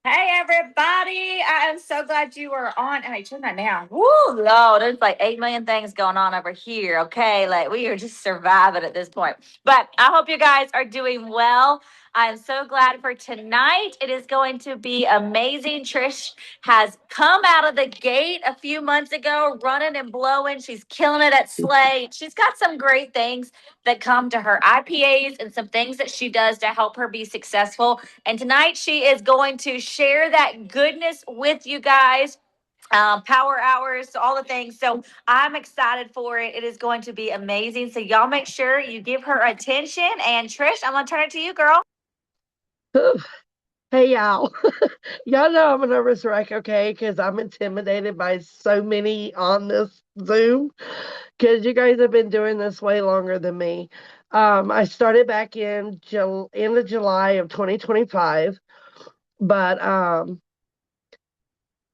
Hey everybody! I am so glad you are on. Hey, turn that down. Woo, Lord, there's like 8 million things going on over here. Okay, like we are just surviving at this point. But I hope you guys are doing well. I am so glad for tonight. It is going to be amazing. Trish has come out of the gate a few months ago, running and blowing. She's killing it at Slay. She's got some great things that come to her IPAs and some things that she does to help her be successful. And tonight she is going to share that goodness with you guys. Power hours, all the things. So I'm excited for it. It is going to be amazing. So y'all make sure you give her attention. And Trish, I'm going to turn it to you, girl. Hey y'all. Y'all know I'm a nervous wreck, okay? Because I'm intimidated by so many on this Zoom. Because you guys have been doing this way longer than me. I started back in end of July of 2025, but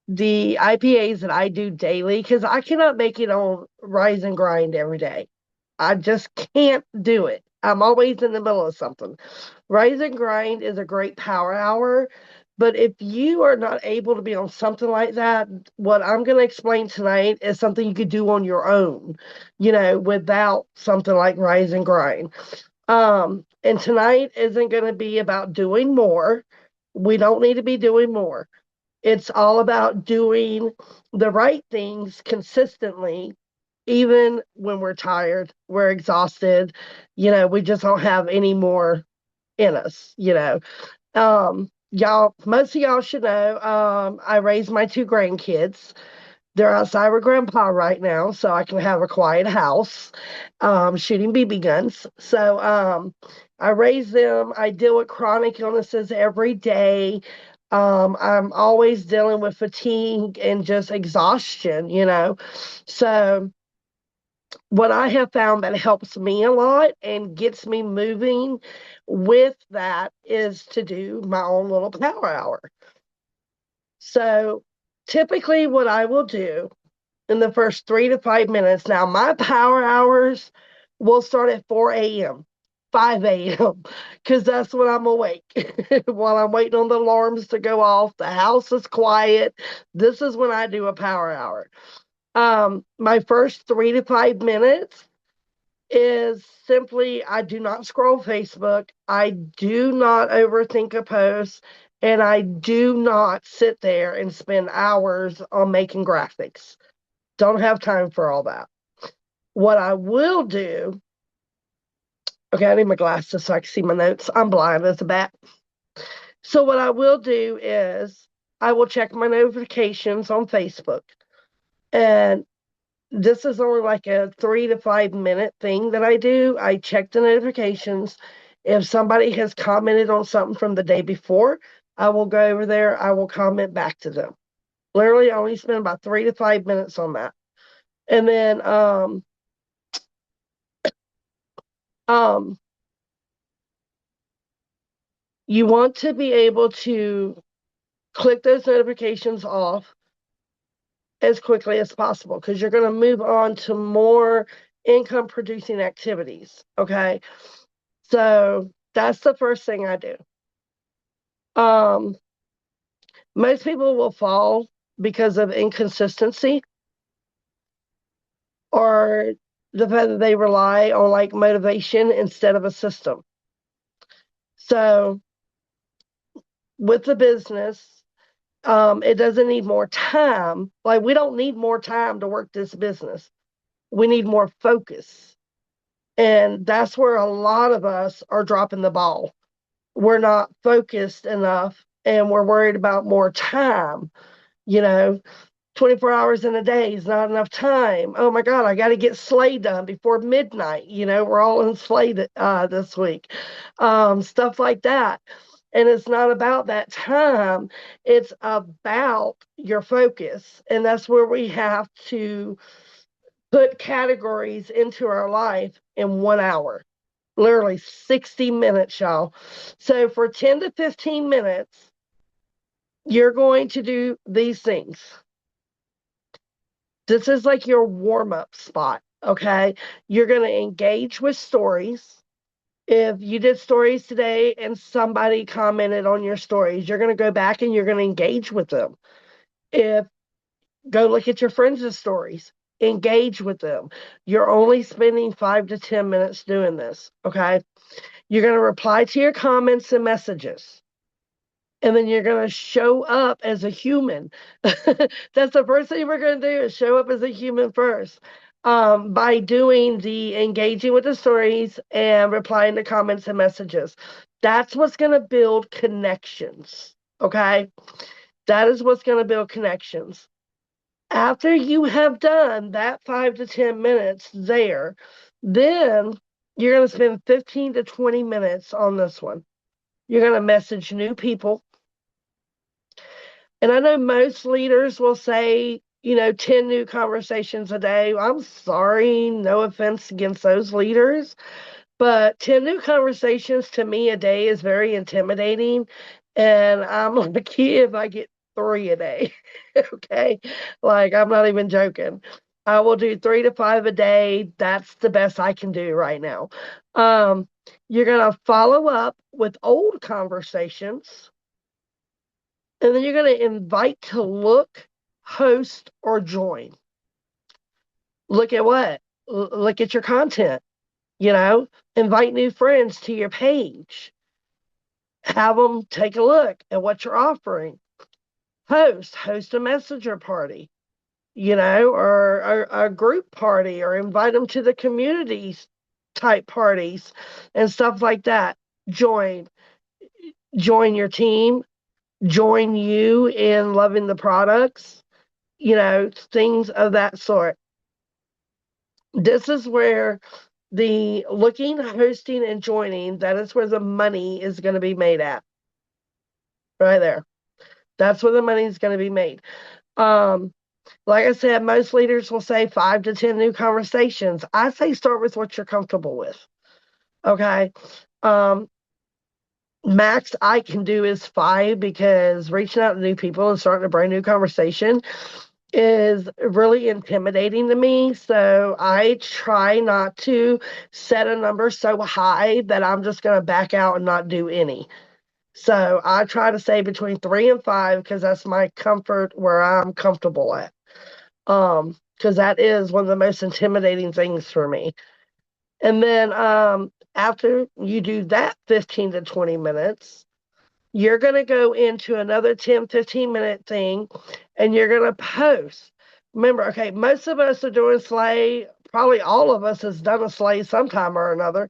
the IPAs that I do daily, because I cannot make it on Rise and Grind every day. I just can't do it. I'm always in the middle of something. Rise and Grind is a great power hour, but if you are not able to be on something like that, what I'm going to explain tonight is something you could do on your own, without something like Rise and Grind. And tonight isn't going to be about doing more. We don't need to be doing more. It's all about doing the right things consistently, even when we're tired, we're exhausted, we just don't have any more in us. Y'all, most of y'all should know, I raised my two grandkids. They're outside with grandpa right now, so I can have a quiet house, shooting BB guns. So I raise them. I deal with chronic illnesses every day. I'm always dealing with fatigue and just exhaustion. So what I have found that helps me a lot and gets me moving with that is to do my own little power hour. So typically, what I will do in the first 3 to 5 minutes, now my power hours will start at 4 a.m., 5 a.m., because that's when I'm awake. While I'm waiting on the alarms to go off, the house is quiet. This is when I do a power hour. My first 3 to 5 minutes is simply I do not scroll Facebook. I do not overthink a post. And I do not sit there and spend hours on making graphics. Don't have time for all that. What I will do, okay, I need my glasses so I can see my notes. I'm blind as a bat. So, what I will do is I will check my notifications on Facebook. And this is only like a 3 to 5 minute thing that I do. I check the notifications. If somebody has commented on something from the day before, I will go over there. I will comment back to them. Literally, I only spend about 3 to 5 minutes on that. And then, um, you want to be able to click those notifications off as quickly as possible because you're going to move on to more income producing activities. Okay. So that's the first thing I do. Um, Most people will fall because of inconsistency or the fact that they rely on like motivation instead of a system. So with the business, it doesn't need more time. Like we don't need more time to work this business. We need more focus. And that's where a lot of us are dropping the ball. We're not focused enough and we're worried about more time. You know, 24 hours in a day is not enough time. Oh my God, I got to get Slay done before midnight. We're all in Slay this week. Stuff like that. And it's not about that time, it's about your focus. And that's where we have to put categories into our life in 1 hour, literally 60 minutes, y'all. So for 10 to 15 minutes, you're going to do these things. This is like your warm up spot. Okay. You're going to engage with stories. If you did stories today and somebody commented on your stories, you're going to go back and you're going to engage with them. If go look at your friends' stories, engage with them. You're only spending 5 to 10 minutes doing this, okay? You're going to reply to your comments and messages. And then you're going to show up as a human. That's the first thing we're going to do, is show up as a human first. By doing the engaging with the stories and replying to comments and messages. That's what's going to build connections. Okay. That is what's going to build connections. After you have done that 5 to 10 minutes there, then you're going to spend 15 to 20 minutes on this one. You're going to message new people. And I know most leaders will say, 10 new conversations a day. I'm sorry, no offense against those leaders, but 10 new conversations to me a day is very intimidating. And I'm lucky if I get 3 a day. Okay. Like, I'm not even joking. I will do 3 to 5 a day. That's the best I can do right now. You're going to follow up with old conversations. And then you're going to invite to look, host, or join. Look at what? Look at your content. Invite new friends to your page. Have them take a look at what you're offering. Host a messenger party, or a group party, or invite them to the communities type parties and stuff like that. Join your team, join you in loving the products, things of that sort. This is where the looking, hosting, and joining, that is where the money is going to be made at. Right there. That's where the money is going to be made. Like I said, most leaders will say 5 to 10 new conversations. I say start with what you're comfortable with. Okay. Max I can do is 5, because reaching out to new people and starting a brand new conversation is really intimidating to me. So I try not to set a number so high that I'm just going to back out and not do any. So I try to say between 3 and 5, because that's my comfort, where I'm comfortable at. Because that is one of the most intimidating things for me. And then after you do that 15 to 20 minutes, you're going to go into another 10, 15-minute thing, and you're going to post. Remember, okay, most of us are doing Slay. Probably all of us has done a Slay sometime or another.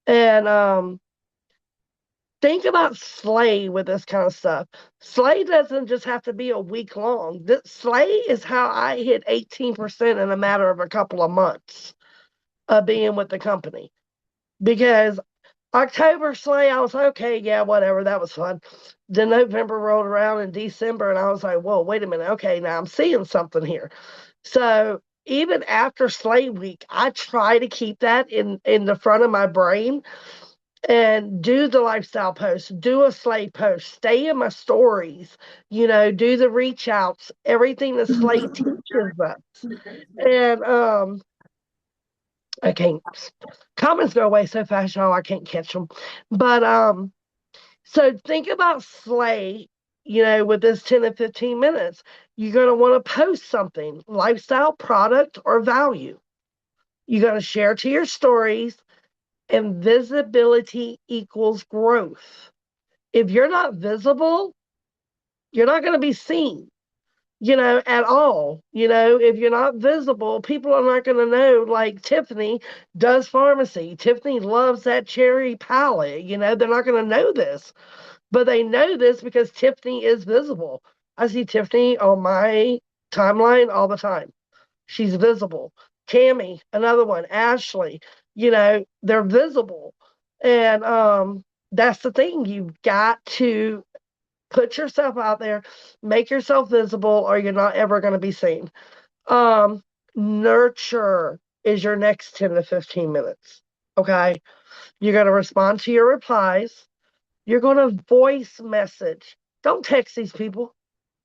And think about Slay with this kind of stuff. Slay doesn't just have to be a week long. Slay is how I hit 18% in a matter of a couple of months of being with the company. Because October Slay, I was like, okay, yeah, whatever, that was fun. Then November rolled around in December, and I was like, whoa, wait a minute. Okay, now I'm seeing something here. So even after Slay Week, I try to keep that in the front of my brain and do the lifestyle posts, do a Slay post, stay in my stories, do the reach outs, everything that Slay teaches us. And I can't, comments go away so fast, y'all, I can't catch them. But so think about Slay, with this 10 to 15 minutes. You're going to want to post something, lifestyle, product, or value. You're going to share to your stories, and visibility equals growth. If you're not visible, you're not going to be seen, at all. If you're not visible, people are not going to know. Like Tiffany does pharmacy. Tiffany loves that cherry palette. They're not going to know this. But they know this because Tiffany is visible. I see Tiffany on my timeline all the time. She's visible. Tammy, another one. Ashley, they're visible. And that's the thing. You've got to put yourself out there, make yourself visible, or you're not ever going to be seen. Nurture is your next 10 to 15 minutes. Okay. You're going to respond to your replies. You're going to voice message. Don't text these people.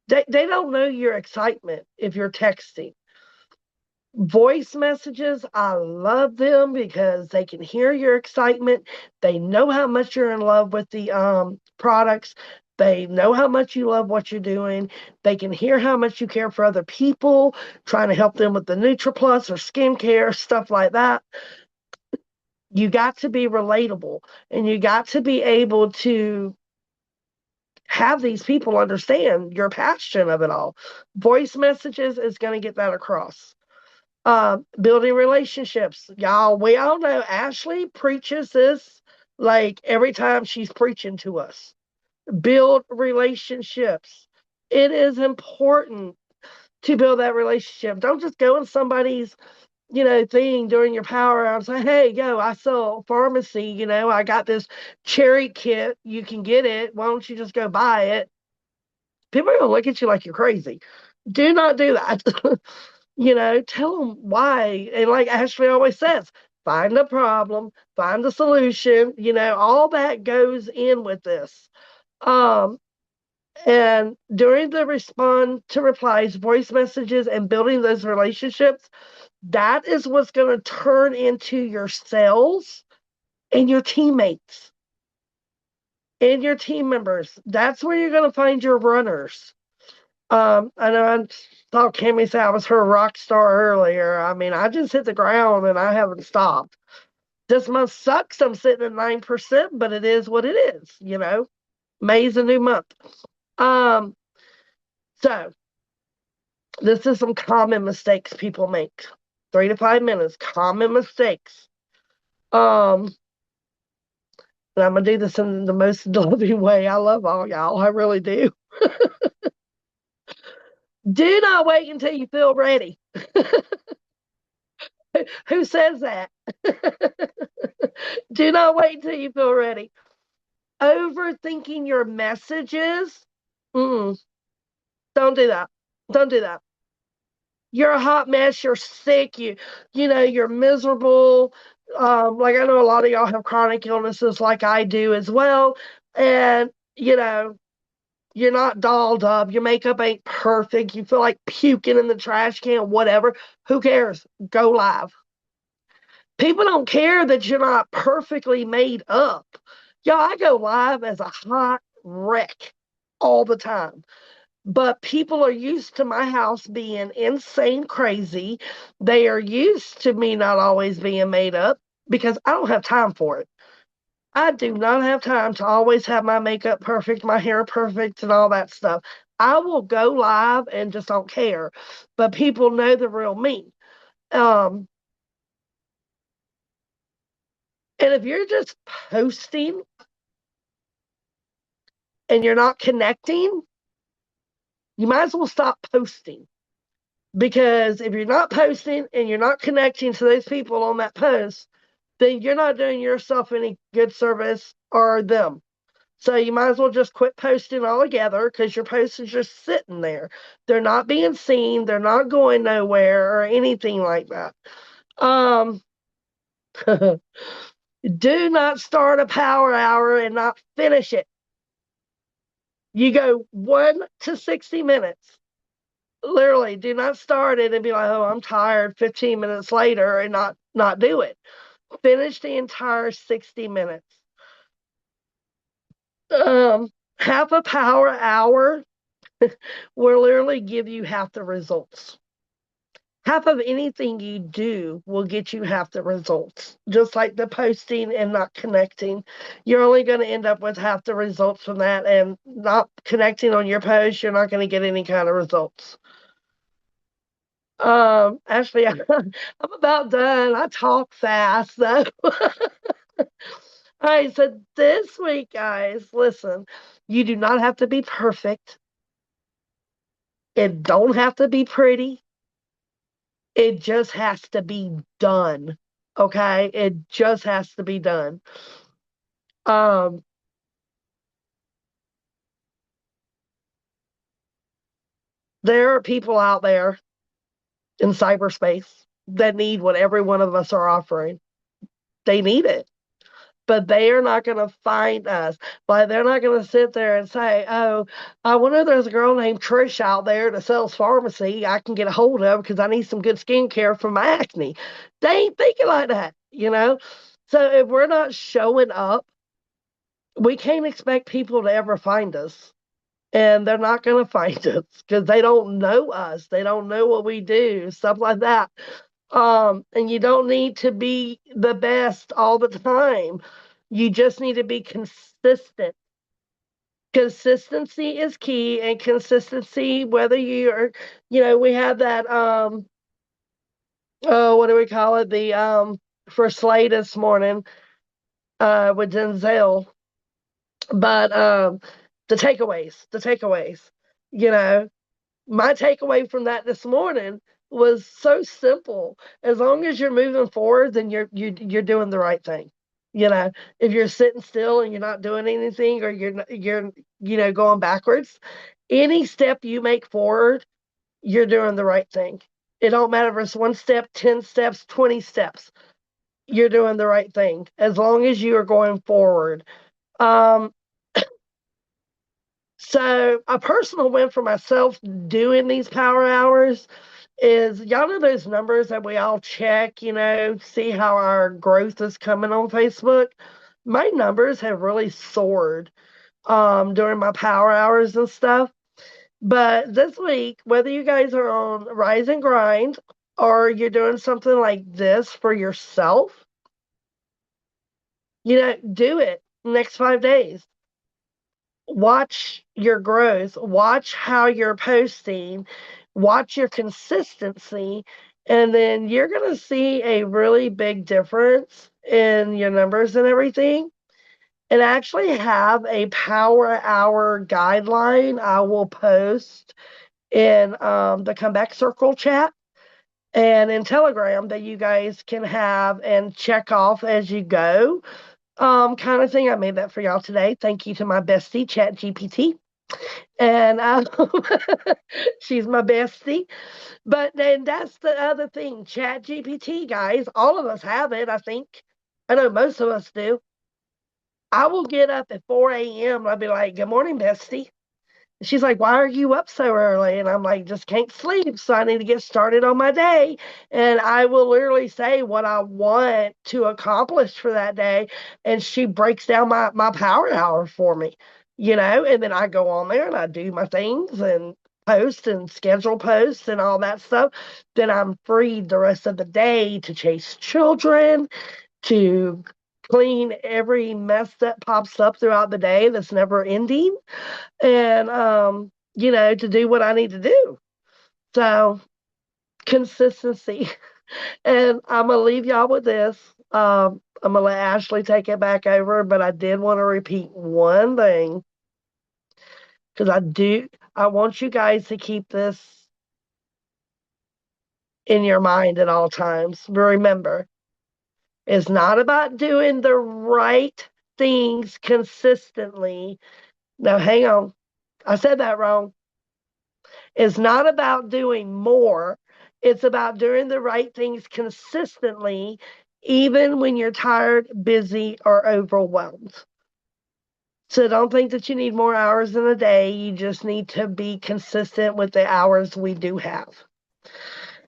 They don't know your excitement if you're texting. Voice messages, I love them because they can hear your excitement. They know how much you're in love with the products. They know how much you love what you're doing. They can hear how much you care for other people, trying to help them with the NutriPlus or skincare, stuff like that. You got to be relatable, and you got to be able to have these people understand your passion of it all. Voice messages is going to get that across. Building relationships. Y'all, we all know Ashley preaches this like every time she's preaching to us. Build relationships. It is important to build that relationship. Don't just go in somebody's, thing during your power hour and say, hey, yo, I sell pharmacy, I got this cherry kit. You can get it. Why don't you just go buy it? People are going to look at you like you're crazy. Do not do that. Tell them why. And like Ashley always says, find a problem, find a solution, all that goes in with this. And during the respond to replies, voice messages, and building those relationships, that is what's going to turn into your sales and your teammates and your team members. That's where you're going to find your runners. I know I thought Cammy said I was her rock star earlier. I mean, I just hit the ground and I haven't stopped. This month sucks. I'm sitting at 9%, but it is what it is. May's a new month. So this is some common mistakes people make. 3 to 5 minutes, common mistakes. And I'm gonna do this in the most loving way. I love all y'all. I really do. Do not wait until you feel ready. Who says that? Do not wait until you feel ready. Overthinking your messages. Don't do that. Don't do that. You're a hot mess. You're sick. You're miserable. Like I know a lot of y'all have chronic illnesses like I do as well. And, you're not dolled up. Your makeup ain't perfect. You feel like puking in the trash can, whatever. Who cares? Go live. People don't care that you're not perfectly made up. Y'all, I go live as a hot wreck all the time. But people are used to my house being insane crazy. They are used to me not always being made up because I don't have time for it. I do not have time to always have my makeup perfect, my hair perfect, and all that stuff. I will go live and just don't care. But people know the real me. And if you're just posting and you're not connecting, you might as well stop posting. Because if you're not posting and you're not connecting to those people on that post, then you're not doing yourself any good service or them. So you might as well just quit posting altogether because your posts are just sitting there. They're not being seen. They're not going nowhere or anything like that. Do not start a power hour and not finish it. You go 1 to 60 minutes. Literally, do not start it and be like, oh, I'm tired 15 minutes later and not do it. Finish the entire 60 minutes. Half a power hour will literally give you half the results. Half of anything you do will get you half the results. Just like the posting and not connecting. You're only going to end up with half the results from that, and not connecting on your post, you're not going to get any kind of results. Actually, I'm about done. I talk fast though. All right, so this week, guys, listen, you do not have to be perfect. It don't have to be pretty. It just has to be done. Okay? It just has to be done. There are people out there in cyberspace that need what every one of us are offering. They need it. but they are not going to find us. Like, they're not going to sit there and say, oh, I wonder there's a girl named Trish out there that sells pharmacy I can get a hold of because I need some good skincare for my acne. They ain't thinking like that, you know? So if we're not showing up, we can't expect people to ever find us. And they're not going to find us because they don't know us. They don't know what we do, stuff like that. And you don't need to be the best all the time. You just need to be consistent. Consistency is key, and consistency, whether you're, we have that, oh, what do we call it? The, for Slay this morning, with Denzel. But, the takeaways, you know, my takeaway from that this morning was so simple. As long as you're moving forward, then you're doing the right thing. If you're sitting still and you're not doing anything, or you're going backwards, any step you make forward, you're doing the right thing. It don't matter if it's 1 step, 10 steps, 20 steps. You're doing the right thing as long as you are going forward. Um, so a personal win for myself doing these power hours is, y'all know those numbers that we all check, see how our growth is coming on Facebook. My numbers have really soared during my power hours and stuff. But this week, whether you guys are on Rise and Grind or you're doing something like this for yourself, do it next 5 days. Watch your growth, watch how you're posting, watch your consistency, and then you're going to see a really big difference in your numbers and everything. And I actually have a power hour guideline I will post in the Comeback Circle chat and in Telegram that you guys can have and check off as you go, kind of thing. I made that for y'all today. Thank you to my bestie, Chat GPT. And she's my bestie. But then that's the other thing, Chat GPT, guys. All of us have it, I think. I know most of us do. I will get up at 4 a.m. I'll be like, good morning, bestie. She's like, why are you up so early? And I'm like, just can't sleep. So I need to get started on my day. And I will literally say what I want to accomplish for that day. And she breaks down my power hour for me, and then I go on there and I do my things and post and schedule posts and all that stuff. Then I'm freed the rest of the day to chase children, to clean every mess that pops up throughout the day that's never ending, and to do what I need to do. So consistency. And I'm gonna leave y'all with this. I'm gonna let Ashley take it back over, but I did want to repeat one thing because I want you guys to keep this in your mind at all times. Remember, it's not about doing the right things consistently. No, hang on. I said that wrong. It's not about doing more. It's about doing the right things consistently, even when you're tired, busy, or overwhelmed. So don't think that you need more hours in a day. You just need to be consistent with the hours we do have.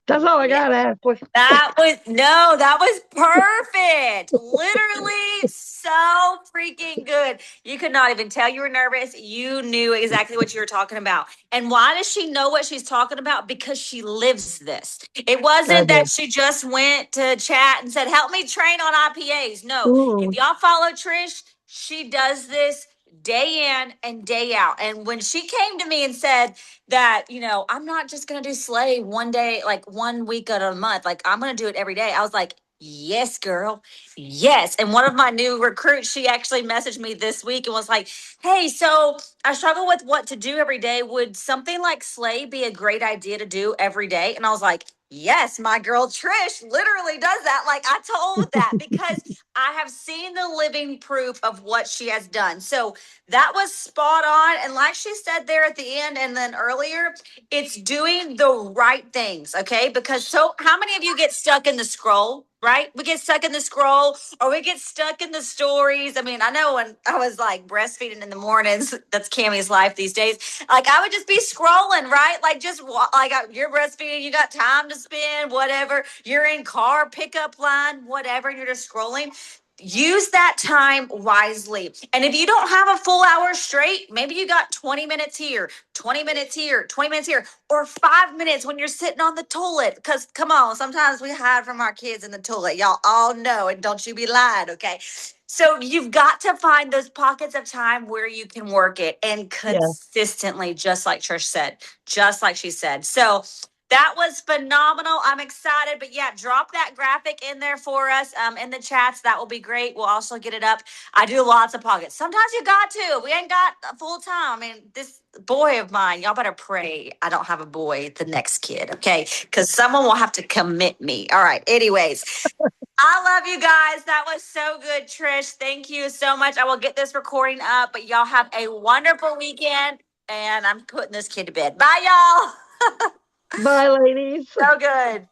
That's all I got, Ashley. That was perfect. Literally so freaking good. You could not even tell you were nervous. You knew exactly what you were talking about. And why does she know what she's talking about? Because she lives this. It wasn't that she just went to chat and said, help me train on IPAs. No, if y'all follow Trish, she does this day in and day out. And when she came to me and said that, I'm not just going to do Slay one day, like 1 week out of a month, like I'm going to do it every day, I was like, yes, girl. Yes. And one of my new recruits, she actually messaged me this week and was like, hey, so I struggle with what to do every day. Would something like Slay be a great idea to do every day? And I was like, yes, my girl Trish literally does that. Like I told that because I have seen the living proof of what she has done. So that was spot on. And like she said there at the end and then earlier, it's doing the right things. Okay. Because so how many of you get stuck in the scroll? right? We get stuck in the scroll or we get stuck in the stories. I mean, I know when I was like breastfeeding in the mornings, that's Cammie's life these days. Like I would just be scrolling, right? Like just you're breastfeeding, you got time to spend, whatever. You're in car pickup line, whatever, and you're just scrolling. Use that time wisely. And if you don't have a full hour straight, maybe you got 20 minutes here, 20 minutes here, 20 minutes here, or 5 minutes when you're sitting on the toilet. Because come on, sometimes we hide from our kids in the toilet. Y'all all know, and don't you be lying, okay? So you've got to find those pockets of time where you can work it and Yeah. consistently, just like Trish said, just like she said. So that was phenomenal. I'm excited. But yeah, drop that graphic in there for us in the chats. That will be great. We'll also get it up. I do lots of pockets. Sometimes you got to. We ain't got a full time. I mean, this boy of mine, y'all better pray I don't have a boy, the next kid, okay? Because someone will have to commit me. All right. Anyways, I love you guys. That was so good, Trish. Thank you so much. I will get this recording up, but y'all have a wonderful weekend. And I'm putting this kid to bed. Bye, y'all. Bye, ladies. So good.